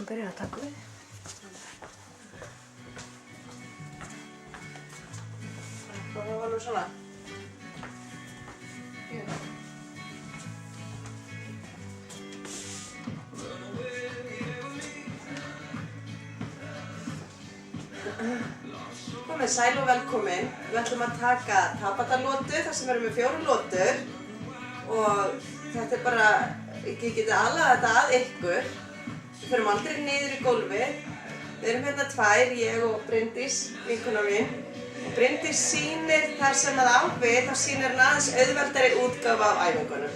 sem byrjar að taka við. Það var nú svona. Komið sæl og velkomin. Við ætlum að taka Tabata-lotu, þar sem erum við 4 lotur. Og þetta er bara, ég geti aðlaga þetta að ykkur. Við förum aldrei niður í gólfið. Við erum hérna 2, ég og Bryndís, vinkona mín. Og Bryndís sýnir þar sem það á við, þá sýnir hann aðeins auðveldari útgáfa af æfingunum.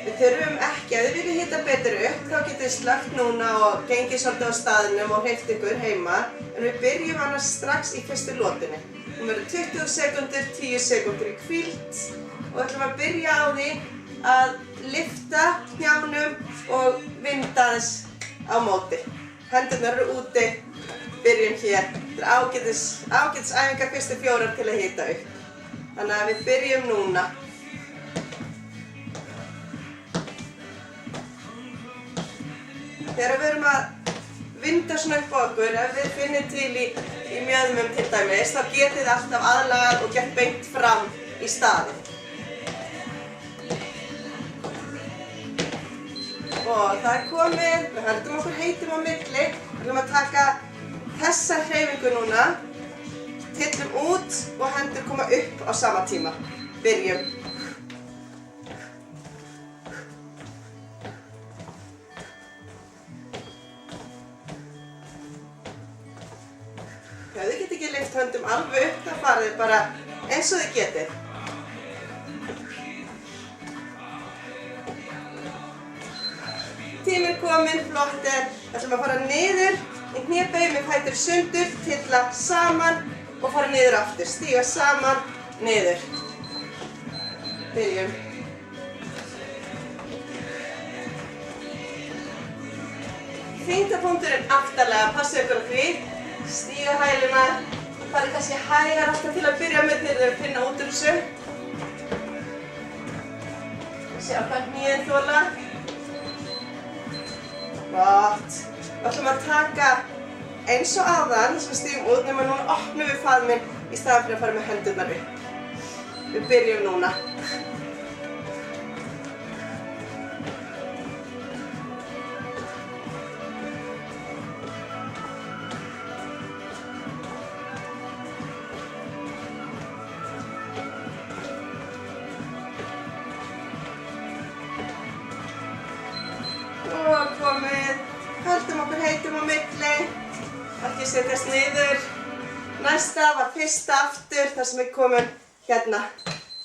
Við þurfum ekki, ef þið viljið hita betur upp, þá getið þið slökkt núna og gengið svolítið á staðnum og hreyft ykkur heima. En við byrjum annars strax í fyrstu lotunni. Hún verður 20 sekúndur, 10 sekúndur í hvíld og við ætlum að byrja á því að lyfta hnjánum og vinda aðeins á móti. Hendurnar eru úti, byrjum hér. Þetta er ágætis æfingar fyrstu 4 til að hita upp. Þannig að við byrjum núna. Þegar við erum að vinda svona upp á okkur, ef við finnum til í mjöðmum til dæmis, þá getið þið alltaf aðlagað og gert beint fram í staðinn. Og það er komið, við höldum okkur heitum á milli, við ætlum að taka þessa hreyfingu núna, tyllum út og hendur koma upp á sama tíma. Byrjum. Ef þið getið ekki lyft höndum alveg upp, þá farið þið bara eins og þið getið. Tíminn kominn, flott er. Við ætlum að fara niður í hnébeygju með fætur sundur, tylla saman og fara niður aftur. Stíga saman, niður. Byrjum. Þyngdarpunkturinn aftarlega, passið ykkur á því. Stíga hæluna, farið kannski hægar alltaf til að byrja með til þau finna út úr þessu. Sjá hvað hnéðin þola. Gott. Við ætlum að taka eins og áðan, þess að stígum út, nema núna opnum við faðminn í staðan fyrir að fara með hendurnar upp. Við byrjum núna. Og komið, höldum okkur heitum á milli, ekki setjast niður. Næsta var fyrsta aftur, þar sem við komum hérna.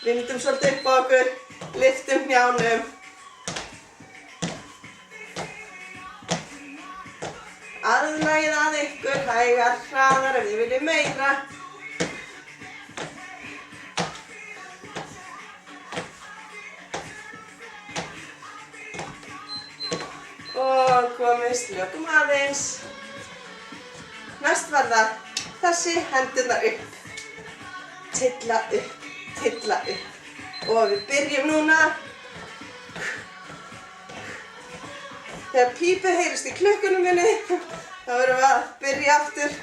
Vindum svolítið upp á okkur, lyftum hnjánum. Aðlagið að ykkur, hægar, hraðar ef þið viljið meira. Og komið, slökum aðeins. Næst var það þessi, hendurnar upp. Tylla upp, tylla upp. Og við byrjum núna. Þegar pípið heyrist í klukkunum minni, þá erum við að byrja aftur.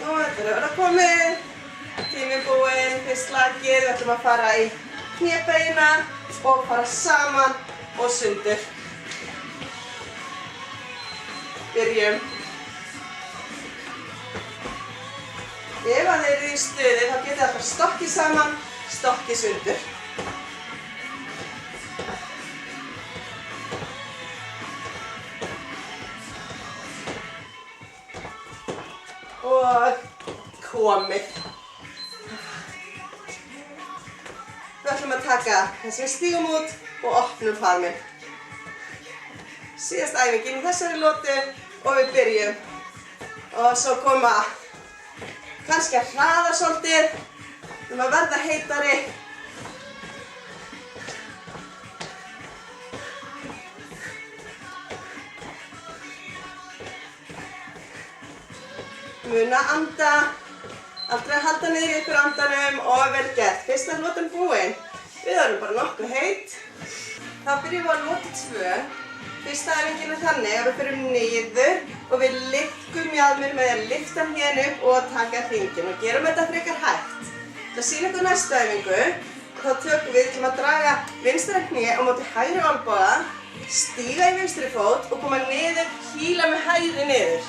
Og þetta er að vera komið. Tíminn búinn, fyrst slagið, við ætlum að fara í hnébeygina og fara saman og sundur. Byrjum. Ef þið eruð í stuði, þá getið þið alltaf stokkið saman, stokkið sundur. Og komið. Við ætlum að taka þess við stígum út og opnum faðminn. Síðast æfingin í þessari lotu og við byrjum. Og svo koma kannski að hraða svolítið, að verða heitari. Muna anda. Aldrei að halda niður í ykkur andanum og vel gert. fyrsta lotan búin. Við erum bara nokkuð heit. Þá byrjum við á lotu 2. Fyrsta æfingin er þannig að við förum niður og við liðkum mjaðmir með að lyfta hnén upp og taka hringinn og gerum þetta frekar hægt. Til að sýna ykkur næstu æfingu, þá tökum við til að draga vinstra hné á móti hægri olnboga, stíga í vinstri fót og koma niður, kýla með hægri niður.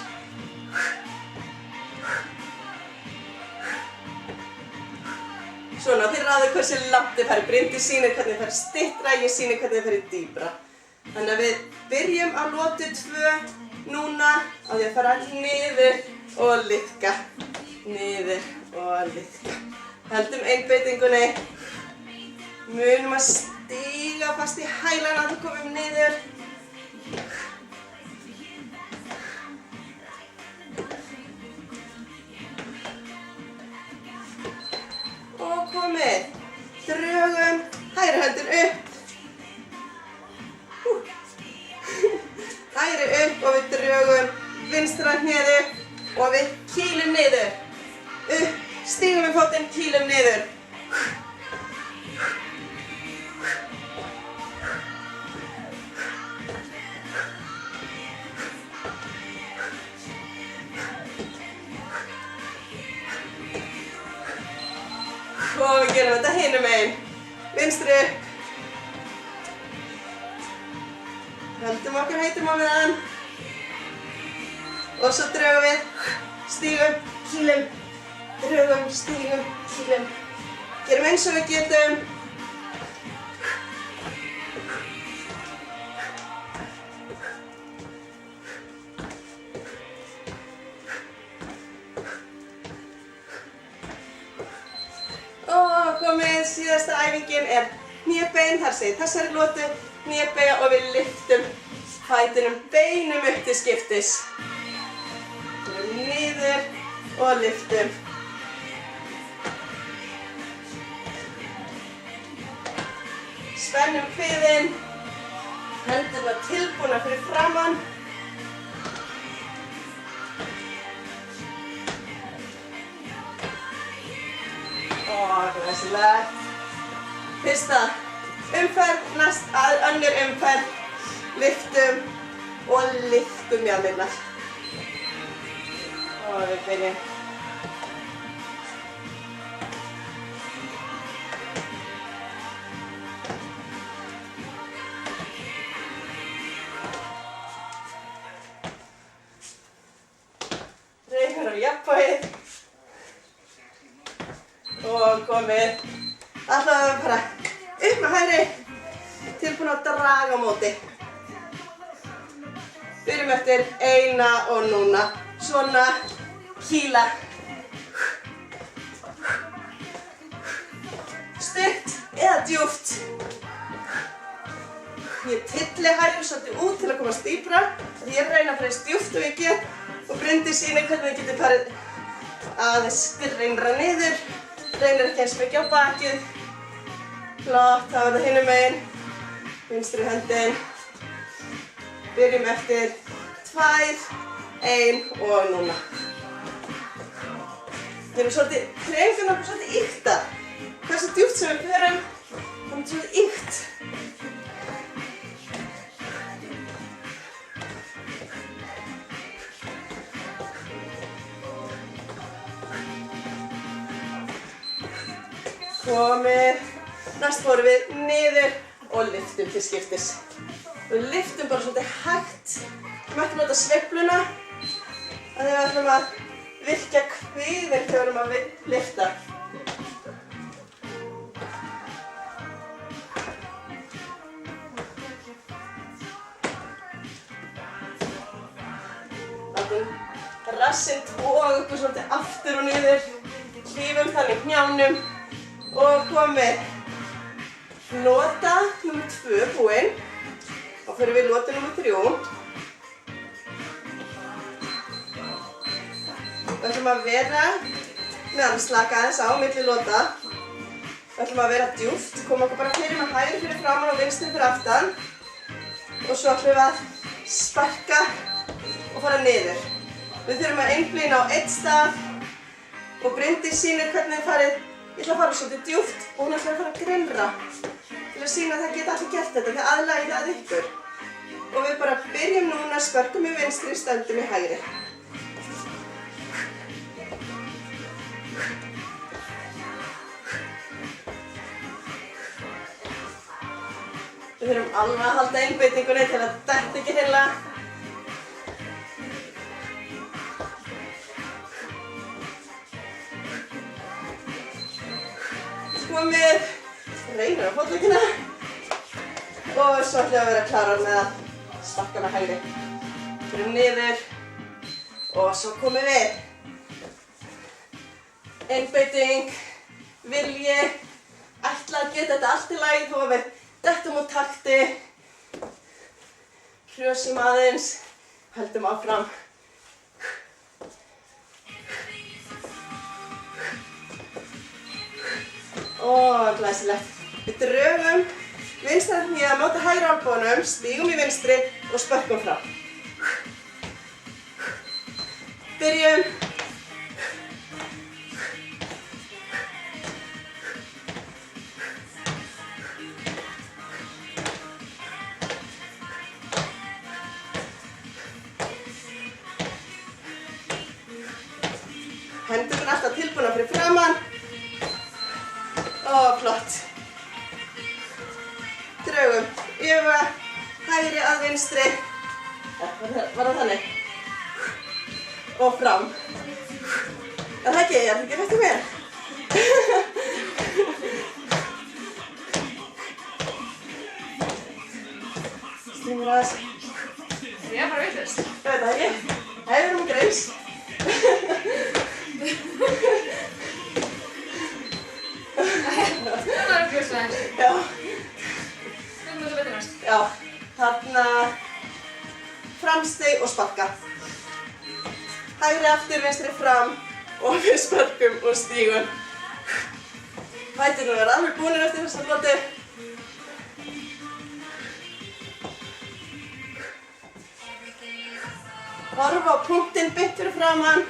Svona, þið ráðið hversu langt þið farið. Bryndís sýnir hvernig þið farið styttra, ég sýnir hvernig þið farið dýpra. Þannig að við byrjum á lotu 2 núna á því að fara niður og liðka. Niður og liðka. Höldum einbeitingunni. Munum að stíga fast í hælana þegar komum niður. Og komið. Drögum hægri höndin upp. Hægri upp og við drögum vinstra hnéð upp og við kýlum niður. Upp, stígum við fótinn, kýlum niður. Og við gerum þetta hinum megin. Vinstri upp. Höldum okkur heitum á meðan. Og svo drögum við, stígum, kýlum, drögum, stígum, kýlum. Gerum eins og við getum. Og komið, síðasta æfingin er hnébein, þessari lotu, hnébeigja og við lyftum fætinum beinum upp til skiptis. Niður og lyftum. Spennum kviðinn, hendurnar tilbúnar fyrir framann. Glæsilegt. Fyrsta umferð, næst önnur umferð. Lyftum og lyftum mjaðmirnar. Og við byrjum. Reynir á jafnvægið. Og komið. Ætlaðum við bara upp með hægri. Tilbúin að draga á móti. Byrjum eftir eina og núna. Svona, kýla. Stutt eða djúpt. Ég tylli hægri svolítið út til að komast dýpra. Ég reyna að fara eins djúpt og ég get. Og Bryndís sýnir hvernig þið getið farið aðeins styrreinra niður. Reynir ekki eins mikið á bakið. Flott, þá er það hinum megin. Vinstri höndin. Byrjum eftir 2, 1 og núna. Við erum svolítið, hreyfingarnar okkur svolítið ýktar. Hversu djúpt sem við förum, það er svolítið ýkt. Komið. Næst fórum við niður og lyftum til skiptis. Við lyftum bara svolítið hægt. Við mættum nota sveifluna. Þannig að við ætlum að virkja kviðinn þegar við erum að lyfta. Látum rassinn toga okkur svolítið aftur og niður. Hlífum þannig hnjánum. Og komið. Lota nr. 2 búinn. Og fyrir við lota nr. 3. Við ætlum að vera meðan slaka aðeins á milli lota. Við ætlum að vera djúpt. Koma okkur bara fyrir með hægri fyrir framan og vinstri fyrir aftan. Og svo ætlum við að sparka og fara niður. Við þurfum að einblína á einn stað. Og Bryndís sýnir hvernig þið farið Ég ætla að fara svolítið djúpt og hún ætlar að fara að grynnra til að sýna að það geta allir gert þetta, þið aðlagið að ykkur. Og við bara byrjum núna, spörkum í vinstri, stöndum í hægri. Við þurfum alveg að halda einbeitingunni til að detta ekki hreinlega. Komið, reynir á fótleggina og svo ætlum við að vera klárar með að sparka með hægri. Fyrir niður og svo komum við. Einbeiting, vilji, ætla að geta þetta allt í lagi þó að við dettum úr takti. Hrjósum aðeins, höldum áfram. Glæsilegt. Við drögum vinstra hné að móti hægri albúanum, stígum í vinstri og spörkum frá. Byrjum. Hendurinn alltaf tilbúna fyrir framan. Flott. Draugum yfir, hægri að vinstri. Var það þannig? Og fram. Er það ekki? Ég ætla ekki eftir mér. Stýmur aðeins. Ég er bara vitlaust. Ég veit það ekki. Hægur greins. Það var bjóðsvæðir. Já. Hvernig þú betur næst? Já. Þarna framstig og sparka. Hægri aftur, vinstri fram og við sparkum og stígum. Fæturnir verða alveg búnir eftir þessa lotu. Horfa á punktinn beint fyrir framan,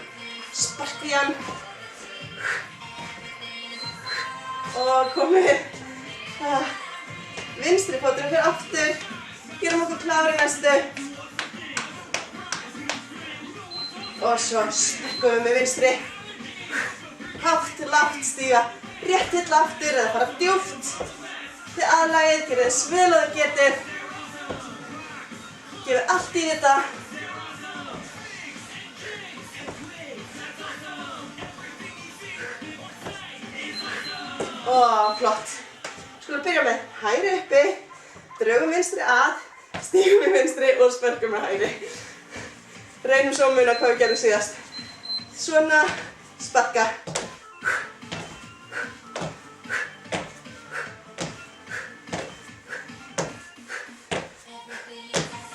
sparka í hann. Og komið. Vinstri fóturinn fyrir aftur. Gerum okkur klára í næstu. Og svo sparkum við með vinstri. Hátt, lágt stíga. Rétt hill aftur eða fara djúpt. Þið aðlagið, gerið þess vel og þið getið. Gefið allt í þetta. Flott. Skulum byrja með hægri uppi, draugum vinstri að, stígum í vinstri og spörkum með hægri. Reynum svo að muna hvað við gerum síðast. Svona, sparka.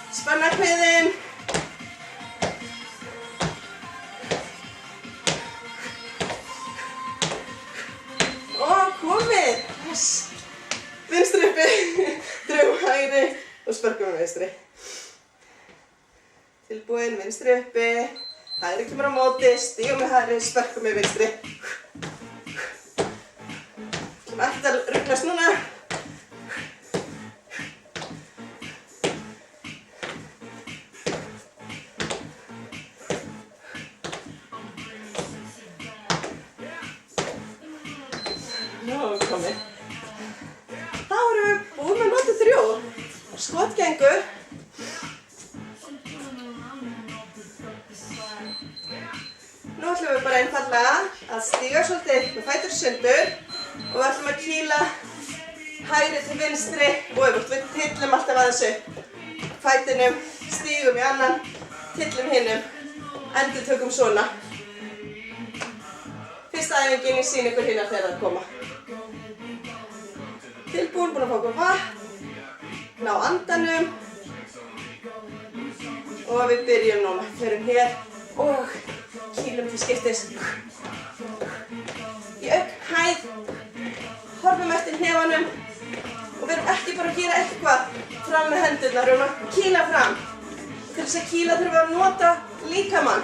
Spanna kviðinn. Vinstri uppi, draugum hægri og spörkum með vinstri. Tilbúin, vinstri uppi, hægri kemur á móti, stígum með hægri, spörkum með vinstri. Það er ekkert að ruglast núna. Nú, komið. Þá erum við búin með lotu 3. Skotgengur. Nú ætlum við bara einfaldlega að stíga svolítið með fætur sundur og við ætlum að kýla hægri til vinstri og öfugt. Við tyllum alltaf aðeins upp. Fætinum, stígum í annan, tyllum hinum, endurtökum svona. Fyrsta æfingin ég sýni ykkur hinna þegar það koma. Tilbúin, búin að fá okkur vatn, ná andanum og við byrjum núna. Förum hér og kýlum til skiptis. Í aukhæð, horfum eftir hnefanum og við erum ekki bara að gera eitthvað fram með hendurnar, við erum að kýla fram. Til þess að kýla þurfum við að nota líkamann,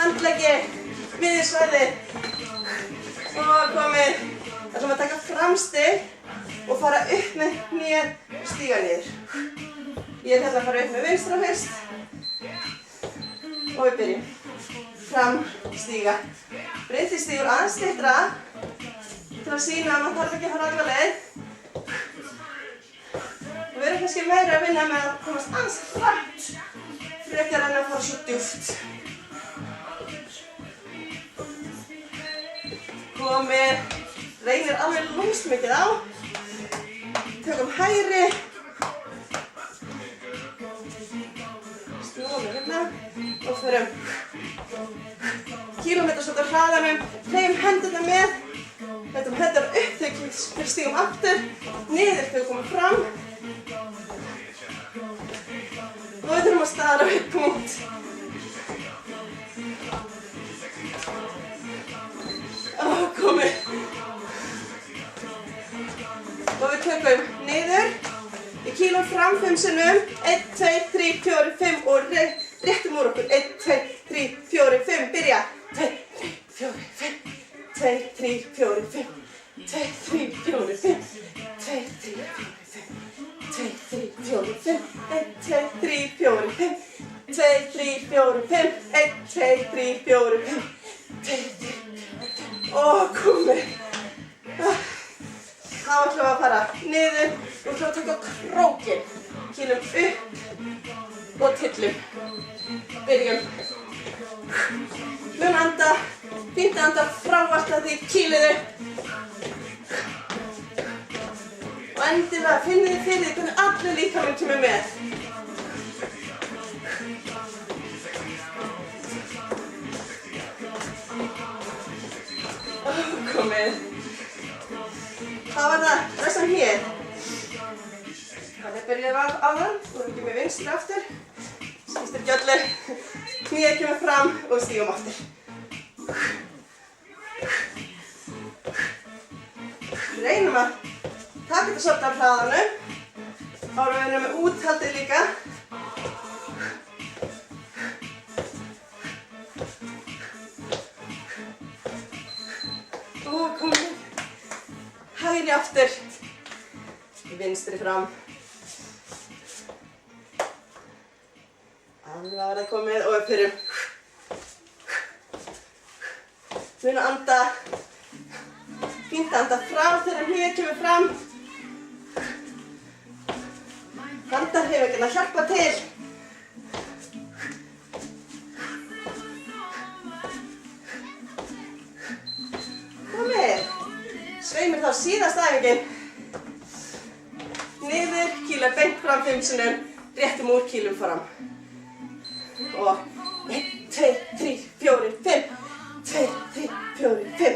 handleggi, miðjursvæði og komið. framstig og fara upp með hnén og stíga niður. Ég hérna að fara upp með vinstra fyrst og við byrjum. Fram, stíga. Breyti stígur aðeins styttra til að sýna að maður þarf ekki að fara alla leið. Og við erum kannski meira að vinna með að komast aðeins hratt frekar en að fara svo djúpt. Komið, reynir alveg lúmst mikið á. Tökum hægri. Snúum við hérna og förum kílómetrasótt á hraðanum. Hreyfum hendurna með. Lettum hendurna upp þegar við stígum aftur. Niður þegar við komum fram. Og við þurfum að staðra við punkt. Komið. Og við tökum niður. Við kýlum fram 5 sinnum. 1, 2, 3, 4, 5 og réttum úr okkur. 1, 2, 3, 4, 5. Byrja. 2, 3, 4, 5. 2, 3, 4, 5. 2, 3, 4, 5. 2, 3, 4, 5. 2, 3, 4, 5. 1, 2, 3, 4, 5. 1, 2, 3, 4, 5. 2, 3, 4, 5. Og komið. Þá ætlum við að fara niður og við ætlum að taka krókinn. Kýlum upp og tyllum. Byrjum. Mun anda, fínt að anda frá alltaf því kýliðu. Og endilega finnið þið fyrir því hvernig allir líkaminn kemur með. Komið. Það var það, þessan hér. Þannig byrjuðum við áðan, vorum ekki með vinstri aftur. Skiptir ekki öllu. Knýið kemur fram og stígum aftur. Reynum að taka þetta svolítið af hraðanum. Árum við erum með úthaldið líka. Og komið. Hægri aftur, vinstri fram. Alveg var það komið og við byrjum. Muna að anda, fínt að anda frá þegar hnén kemur fram. Handarhreyfingarnar hjálpa til. Komið. Sveimir þá síðasta æfingin. Niður, kýla beint fram 5 sinnum, réttum úr, kýlum fram. Og 1, 2, 3, 4, 5. 2, 3, 4, 5.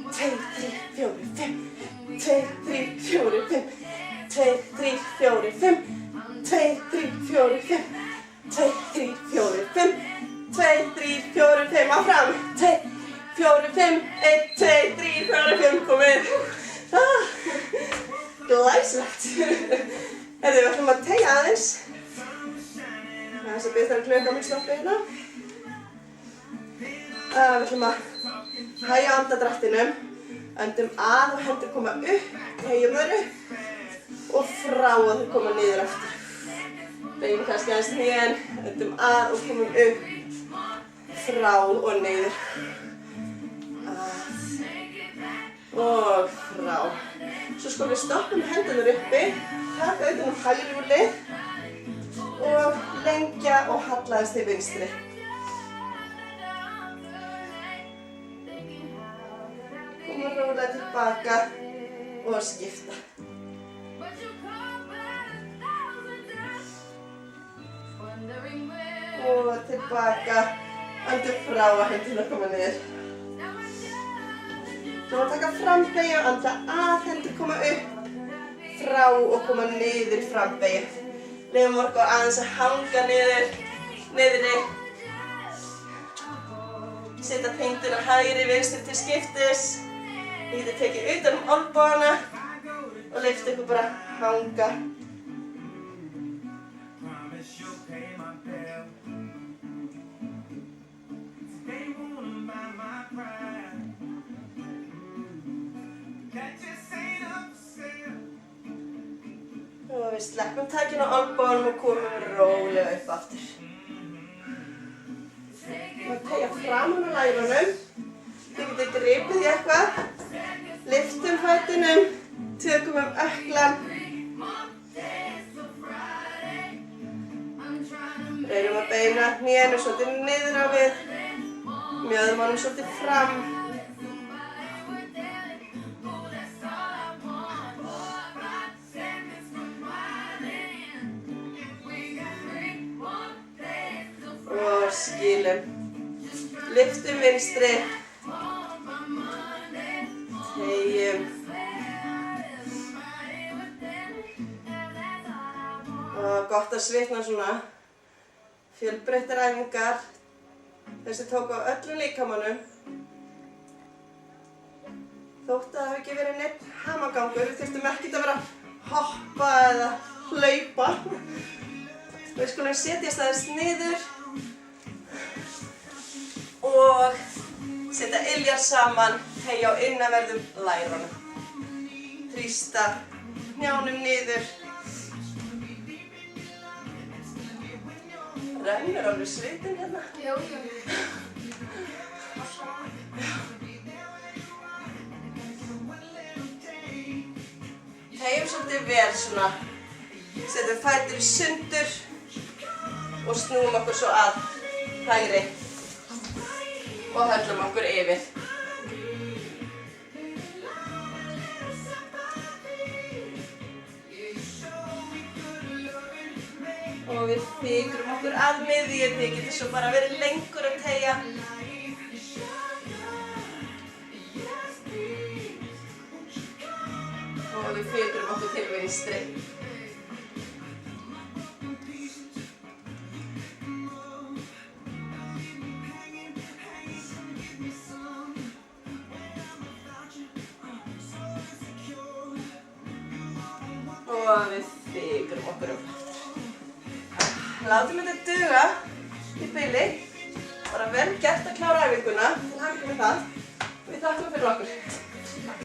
2, 3, 4, 5. 2, 3, 4, 5. 2, 3, 4, 5. 2, 3, 4, 5. 2, 3, 4, 5. 2, 3, 4, 5. Áfram. 2, 4, 5. 1, 2, 3, 4, 5. Komið. Glæsilegt. Við ætlum að teygja aðeins. Þess að byrja klukka minn stoppi hérna. Við ætlum að hægja andadrættinum. Öndum að og hendur koma upp. Teygjum þær upp. Og frá og þau koma niður aftur. Beigjum kannski aðeins hnén. Öndum að og komum upp. Frá og niður. Og frá. Svo skulum við stoppa með hendurnar uppi, taka utan hægri úlið og lengja og halla aðeins til vinstri. Koma rólega tilbaka og skipta. Og tilbaka, andur frá að hendurnar koma niður. Þú ætlum að taka frambeygju, anda að, hendur koma upp, frá og koma niður í frambeygju. Leyfum okkur aðeins að hanga niðri. Setja tengduna hægri, vinstri til skiptis. Þið getið tekið utan olnbogana og leyft ykkur bara að hanga. Við sleppum takinu á olnbogunum og komum rólega upp aftur. Og tegja framan á lærunum. Þið getið gripið í eitthvað. Lyftum fætinum, tökum ökklan. Reynum að beina hnénu svolítið niður á við. Mjöðum honum svolítið fram. Og skilum. Lyftum vinstri. Tegjum. Og gott að svitna svona. Fjölbreyttar æfingar. Þessi tók á öllum líkamanum. Þótt að það hafi ekki verið neinn hamagangur. Við þurftum ekkert að vera að hoppa eða hlaupa. Við skulum setjast aðeins niður og setja iljar saman, teygja á innanverðum lærunum. Þrýsta hnjánum niður. Rennur alveg svitinn hérna. Já. Teygjum svolítið vel svona. Setjum fætur í sundur og snúum okkur svo að hægri og höllum okkur yfir. Og við fikrum okkur að miðju, þið getur svo bara verið lengur að teygja. Og við fikrum okkur til vinstri. Og við fikrum okkur upp. Látum þetta duga í bili. Bara vel gert að klára æfinguna. Til hamingju með það. Við þakkum fyrir okkur.